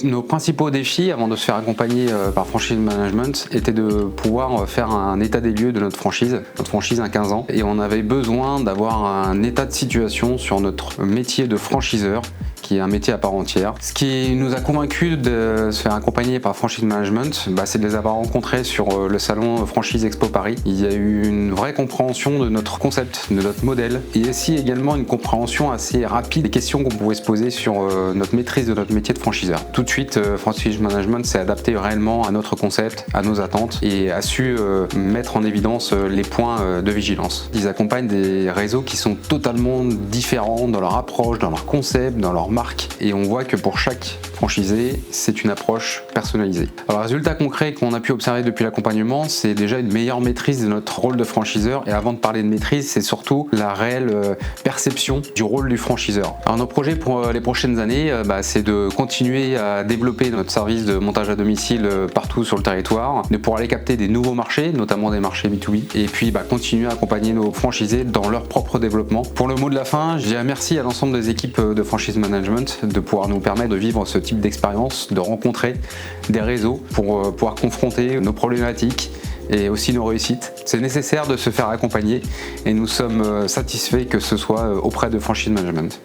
Nos principaux défis avant de se faire accompagner par Franchise Management étaient de pouvoir faire un état des lieux de notre franchise. Notre franchise a 15 ans et on avait besoin d'avoir un état de situation sur notre métier de franchiseur, qui est un métier à part entière. Ce qui nous a convaincus de se faire accompagner par Franchise Management, c'est de les avoir rencontrés sur le salon Franchise Expo Paris. Il y a eu une vraie compréhension de notre concept, de notre modèle, et aussi également une compréhension assez rapide des questions qu'on pouvait se poser sur notre maîtrise de notre métier de franchiseur. Tout de suite, Franchise Management s'est adapté réellement à notre concept, à nos attentes, et a su mettre en évidence les points de vigilance. Ils accompagnent des réseaux qui sont totalement différents dans leur approche, dans leur concept, dans leur marque, et on voit que pour chaque franchisé, c'est une approche personnalisée. Alors, le résultat concret qu'on a pu observer depuis l'accompagnement, c'est déjà une meilleure maîtrise de notre rôle de franchiseur, et avant de parler de maîtrise, c'est surtout la réelle perception du rôle du franchiseur. Alors, nos projets pour les prochaines années, c'est de continuer à développer notre service de montage à domicile partout sur le territoire, de pouvoir aller capter des nouveaux marchés, notamment des marchés B2B, et puis continuer à accompagner nos franchisés dans leur propre développement. Pour le mot de la fin, je dirais merci à l'ensemble des équipes de Franchise Management de pouvoir nous permettre de vivre ce type d'expérience, de rencontrer des réseaux pour pouvoir confronter nos problématiques et aussi nos réussites. C'est nécessaire de se faire accompagner et nous sommes satisfaits que ce soit auprès de Franchise Management.